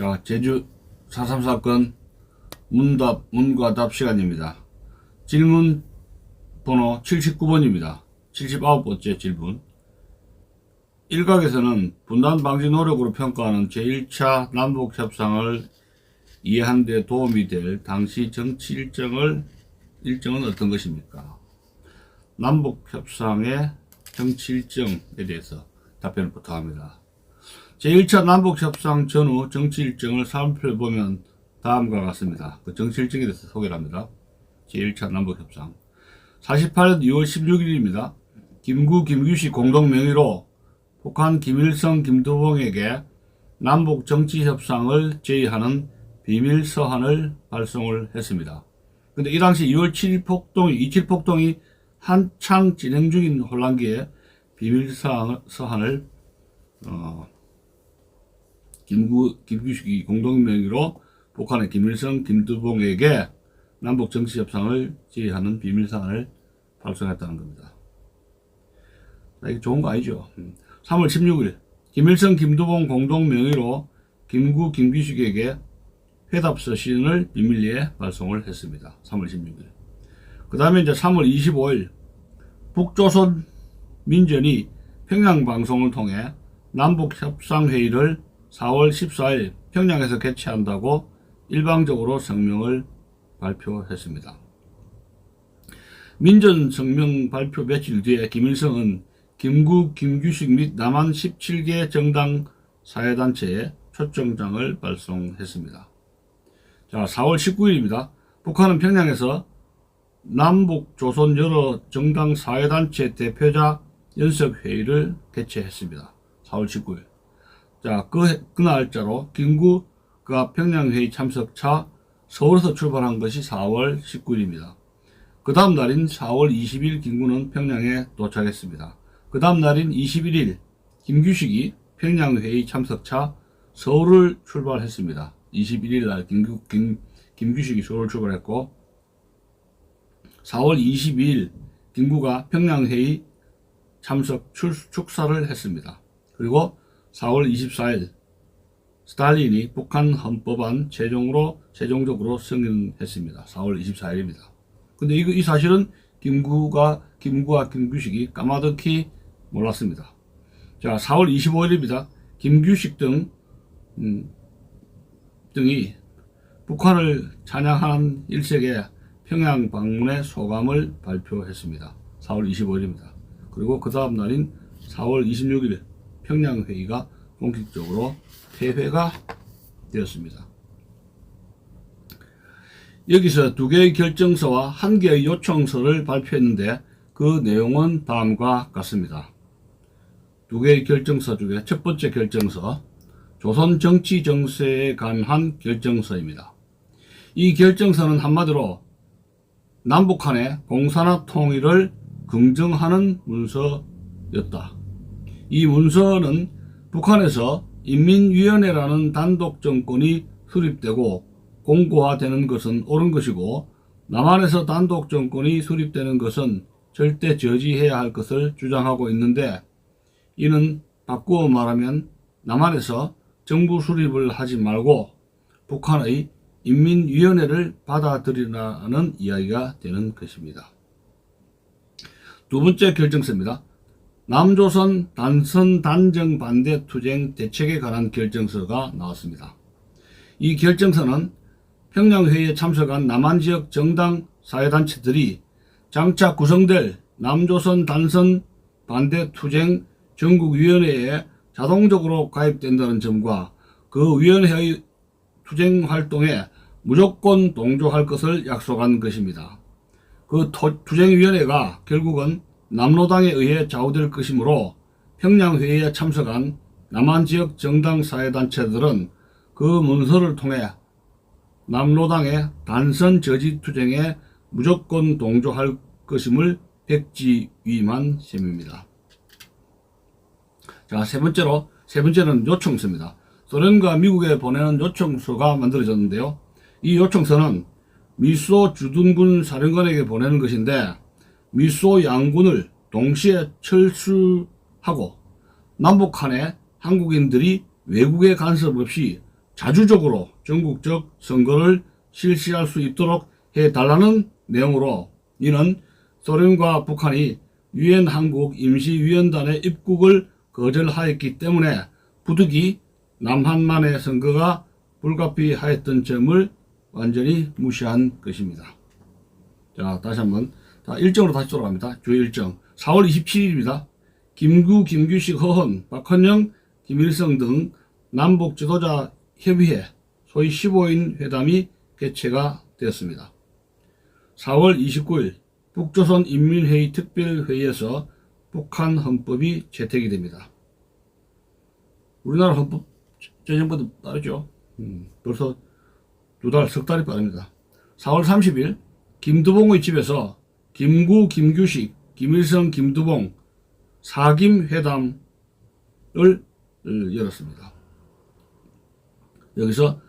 자, 제주 4.3 사건 문과 답 시간입니다. 질문 번호 79번입니다. 79번째 질문. 일각에서는 분단 방지 노력으로 평가하는 제1차 남북협상을 이해하는 데 도움이 될 당시 정치 일정은 어떤 것입니까? 남북협상의 정치 일정에 대해서 답변을 부탁합니다. 제1차 남북협상 전후 정치 일정을 살펴보면 다음과 같습니다. 그 정치 일정에 대해서 소개를 합니다. 제1차 남북협상 48년 2월 16일입니다. 김규식 공동 명의로 북한 김일성, 김두봉에게 남북 정치협상을 제의하는 비밀 서한을 발송을 했습니다. 근데 이 당시 2월 7일 폭동이, 27 폭동이 한창 진행 중인 혼란기에 비밀 서한을 김규식이 공동 명의로 북한의 김일성, 김두봉에게 남북 정치협상을 제의하는 비밀 서한을 발송했다는 겁니다. 이게 좋은 거 아니죠? 3월 16일 김일성, 김두봉 공동 명의로 김규식에게 회답 서신을 비밀리에 발송을 했습니다. 3월 16일. 그 다음에 이제 3월 25일 북조선 민전이 평양 방송을 통해 남북협상회의를 4월 14일 평양에서 개최한다고 일방적으로 성명을 발표했습니다. 민전 성명 발표 며칠 뒤에 김일성은 김규식 및 남한 17개 정당 사회단체에 초청장을 발송했습니다. 자, 4월 19일입니다. 북한은 평양에서 남북 조선 여러 정당 사회단체 대표자 연석회의를 개최했습니다. 4월 19일. 자, 그 날짜로 김구가 평양회의 참석차 서울에서 출발한 것이 4월 19일입니다. 그 다음 날인 4월 20일 김구는 평양에 도착했습니다. 그 다음 날인 21일 김규식이 평양회의 참석차 서울을 출발했습니다. 21일 날 김규식이 서울을 출발했고 4월 22일 김구가 평양회의 참석 축사를 했습니다. 그리고 4월 24일 스탈린이 북한 헌법안 최종적으로 승인했습니다. 4월 24일입니다. 근데 이 사실은 김구와 김규식이 까마득히 몰랐습니다. 자, 4월 25일입니다. 김규식 등이 북한을 찬양하는 일색의 평양 방문의 소감을 발표했습니다. 4월 25일입니다. 그리고 그 다음 날인 4월 26일 평양회의가 공식적으로 폐회가 되었습니다. 여기서 2개의 결정서와 1개의 요청서를 발표했는데 그 내용은 다음과 같습니다. 2개의 결정서 중에 첫 번째 결정서, 조선 정치 정세에 관한 결정서입니다. 이 결정서는 한마디로 남북한의 공산화 통일을 긍정하는 문서였다. 이 문서는 북한에서 인민위원회라는 단독 정권이 수립되고 공고화되는 것은 옳은 것이고 남한에서 단독 정권이 수립되는 것은 절대 저지해야 할 것을 주장하고 있는데, 이는 바꾸어 말하면 남한에서 정부 수립을 하지 말고 북한의 인민위원회를 받아들이라는 이야기가 되는 것입니다. 두 번째 결정서입니다. 남조선 단선 단정 반대 투쟁 대책에 관한 결정서가 나왔습니다. 이 결정서는 평양회의에 참석한 남한지역 정당 사회단체들이 장차 구성될 남조선 단선 반대 투쟁 전국위원회에 자동적으로 가입된다는 점과 그 위원회의 투쟁 활동에 무조건 동조할 것을 약속한 것입니다. 그 투쟁위원회가 결국은 남로당에 의해 좌우될 것이므로 평양회의에 참석한 남한지역 정당 사회단체들은 그 문서를 통해 남로당의 단선 저지 투쟁에 무조건 동조할 것임을 백지위만 셈입니다. 자, 세 번째는 요청서입니다. 소련과 미국에 보내는 요청서가 만들어졌는데요. 이 요청서는 미소 주둔군 사령관에게 보내는 것인데, 미소 양군을 동시에 철수하고 남북한의 한국인들이 외국의 간섭 없이 자주적으로 전국적 선거를 실시할 수 있도록 해달라는 내용으로 이는 소련과 북한이 유엔 한국 임시위원단의 입국을 거절하였기 때문에 부득이 남한만의 선거가 불가피하였던 점을 완전히 무시한 것입니다. 자, 다시 한번 일정으로 다시 돌아갑니다. 주요 일정 4월 27일입니다. 김구, 김규식, 허헌, 박헌영, 김일성 등 남북 지도자 협의회 소위 15인 회담이 개최가 되었습니다. 4월 29일 북조선 인민회의 특별회의에서 북한 헌법이 채택이 됩니다. 우리나라 헌법 제정보다 빠르죠. 벌써 석 달이 빠릅니다. 4월 30일 김두봉의 집에서 김구, 김규식, 김일성, 김두봉 4김 회담을 열었습니다. 여기서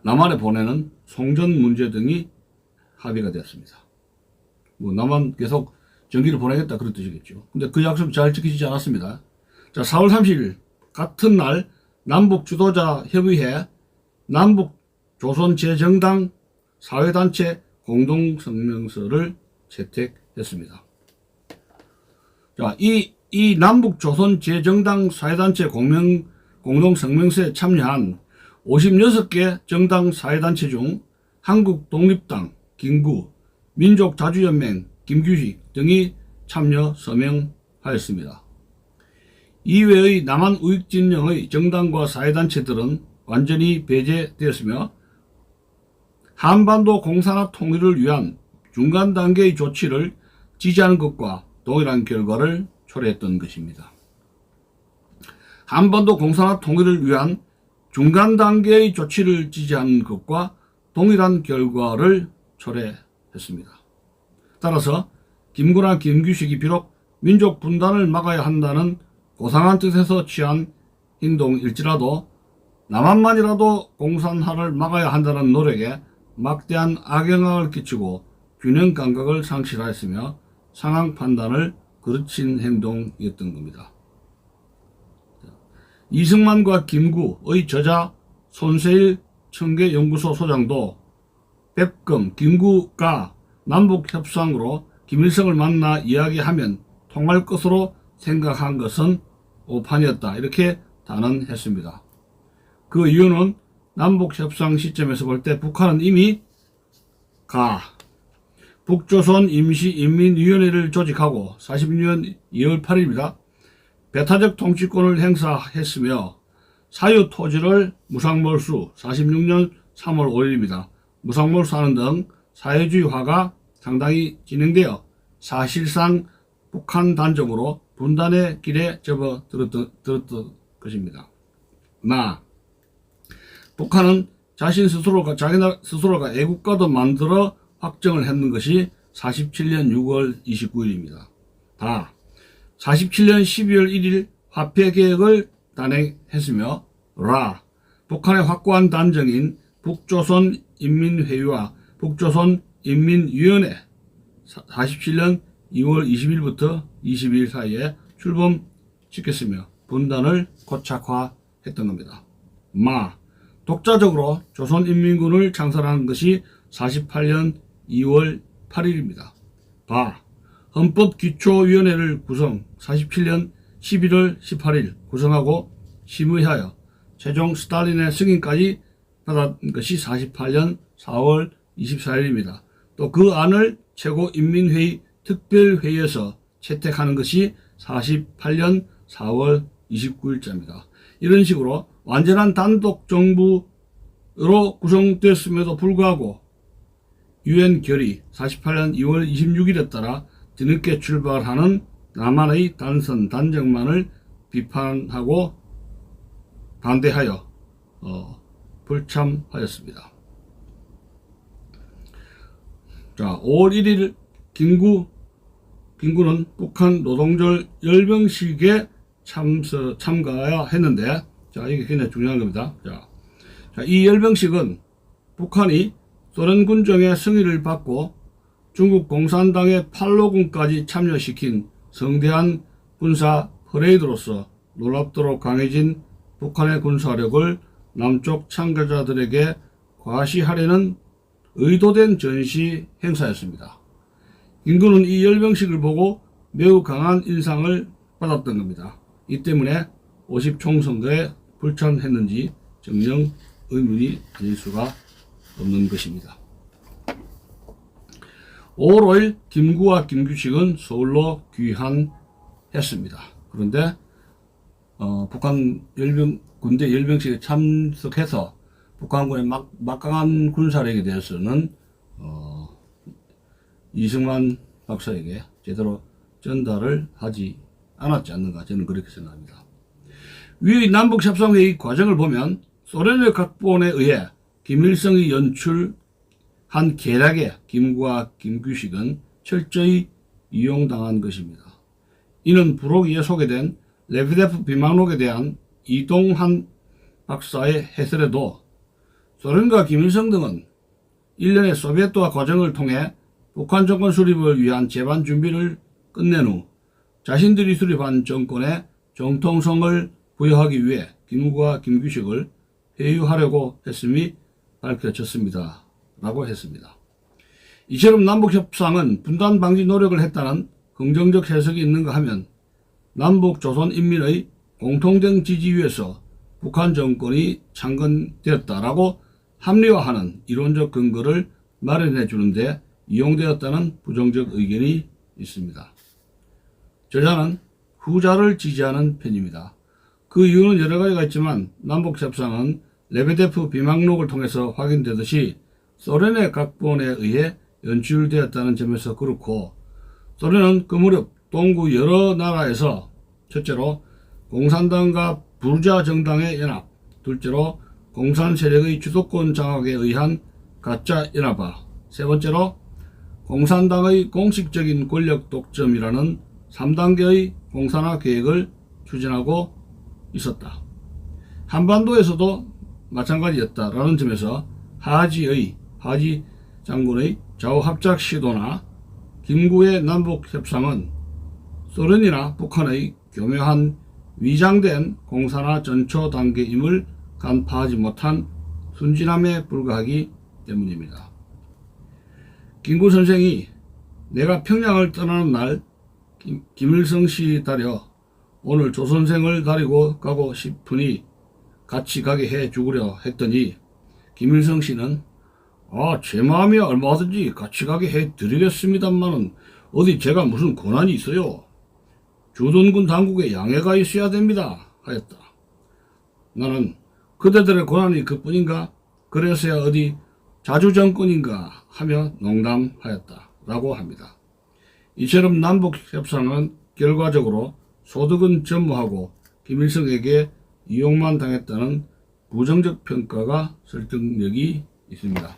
남한에 보내는 송전 문제 등이 합의가 되었습니다. 뭐 남한 계속 전기를 보내겠다 그런 뜻이겠죠. 근데 그 약속 잘 지키지 않았습니다. 자, 4월 30일 같은 날 남북 지도자 협의회 남북 조선 재정당 사회단체 공동성명서를 채택했습니다. 자, 이 남북 조선 재정당 사회단체 공동성명서에 참여한 56개 정당 사회단체 중 한국독립당, 김구, 민족자주연맹, 김규식 등이 참여 서명하였습니다. 이외의 남한 우익진영의 정당과 사회단체들은 완전히 배제되었으며 한반도 공산화 통일을 위한 중간 단계의 조치를 지지하는 것과 동일한 결과를 초래했던 것입니다. 한반도 공산화 통일을 위한 중간 단계의 조치를 지지하는 것과 동일한 결과를 초래했습니다. 따라서 김구나 김규식이 비록 민족 분단을 막아야 한다는 고상한 뜻에서 취한 행동일지라도 남한만이라도 공산화를 막아야 한다는 노력에 막대한 악영향을 끼치고 균형 감각을 상실하였으며 상황 판단을 거르친 행동이었던 겁니다. 이승만과 김구의 저자 손세일 청계연구소 소장도 백금, 김구가 남북협상으로 김일성을 만나 이야기하면 통할 것으로 생각한 것은 오판이었다. 이렇게 단언했습니다. 그 이유는 남북협상 시점에서 볼 때 북한은 이미 북조선 임시인민위원회를 조직하고 42년 2월 8일입니다. 배타적 통치권을 행사했으며 사유토지를 무상몰수 46년 3월 5일입니다. 무상몰수하는 등 사회주의화가 상당히 진행되어 사실상 북한 단적으로 분단의 길에 접어들었던 것입니다. 북한은 자기 스스로가 애국가도 만들어 확정을 했는 것이 47년 6월 29일입니다. 47년 12월 1일 화폐개혁을 단행했으며 북한의 확고한 단정인 북조선 인민회의와 북조선 인민위원회 47년 2월 20일부터 22일 사이에 출범시켰으며 분단을 고착화했던 겁니다. 독자적으로 조선인민군을 창설한 것이 48년 2월 8일입니다. 헌법기초위원회를 구성 47년 11월 18일 구성하고 심의하여 최종 스탈린의 승인까지 받은 것이 48년 4월 24일입니다. 또 그 안을 최고인민회의 특별회의에서 채택하는 것이 48년 4월 29일자입니다. 이런 식으로 완전한 단독 정부로 구성됐음에도 불구하고 유엔 결의 48년 2월 26일에 따라 뒤늦게 출발하는 남한의 단선 단정만을 비판하고 반대하여 불참하였습니다. 자, 5월 1일 김구는 북한 노동절 열병식에 참가해야 했는데, 자, 이게 굉장히 중요한 겁니다. 자, 이 열병식은 북한이 소련 군정의 승인을 받고 중국 공산당의 팔로군까지 참여시킨 성대한 군사 퍼레이드로서 놀랍도록 강해진 북한의 군사력을 남쪽 참가자들에게 과시하려는 의도된 전시 행사였습니다. 김구는 이 열병식을 보고 매우 강한 인상을 받았던 겁니다. 이 때문에 50 총선거에 불참했는지 정녕 의문이 아닐 수가 없는 것입니다. 5월 5일 김구와 김규식은 서울로 귀환했습니다. 그런데 북한 군대 열병식에 참석해서 북한군의 막강한 군사력에 대해서는 이승만 박사에게 제대로 전달을 하지 않았지 않는가, 저는 그렇게 생각합니다. 위의 남북협상회의 과정을 보면 소련의 각본에 의해 김일성이 연출한 계략에 김구와 김규식은 철저히 이용당한 것입니다. 이는 부록이에 소개된 레베데프 비망록에 대한 이동한 박사의 해설에도 소련과 김일성 등은 일련의 소비에트화 과정을 통해 북한 정권 수립을 위한 재반 준비를 끝낸 후 자신들이 수립한 정권에 정통성을 부여하기 위해 김구와 김규식을 회유하려고 했음이 밝혀졌습니다. 라고 했습니다. 이처럼 남북협상은 분단 방지 노력을 했다는 긍정적 해석이 있는가 하면 남북 조선인민의 공통된 지지 위에서 북한 정권이 창건되었다라고 합리화하는 이론적 근거를 마련해 주는데 이용되었다는 부정적 의견이 있습니다. 저자는 후자를 지지하는 편입니다. 그 이유는 여러 가지가 있지만 남북협상은 레베데프 비망록을 통해서 확인되듯이 소련의 각본에 의해 연출되었다는 점에서 그렇고, 소련은 그 무렵 동구 여러 나라에서 첫째로 공산당과 부르자 정당의 연합, 둘째로 공산 세력의 주도권 장악에 의한 가짜 연합화, 세 번째로 공산당의 공식적인 권력 독점이라는 3단계의 공산화 계획을 추진하고 있었다. 한반도에서도 마찬가지였다라는 점에서 하지 장군의 좌우합작 시도나 김구의 남북협상은 소련이나 북한의 교묘한 위장된 공산화 전초 단계임을 간파하지 못한 순진함에 불과하기 때문입니다. 김구 선생이 내가 평양을 떠나는 날 김일성 씨 다려 오늘 조선생을 다리고 가고 싶으니 같이 가게 해 주구려 했더니 김일성 씨는 제 마음이야 얼마든지 같이 가게 해 드리겠습니다만은 어디 제가 무슨 권한이 있어요. 주둔군 당국에 양해가 있어야 됩니다 하였다. 나는 그대들의 권한이 그뿐인가? 그래서야 어디 자주정권인가 하며 농담하였다 라고 합니다. 이처럼 남북협상은 결과적으로 소득은 전무하고 김일성에게 이용만 당했다는 부정적 평가가 설득력이 있습니다.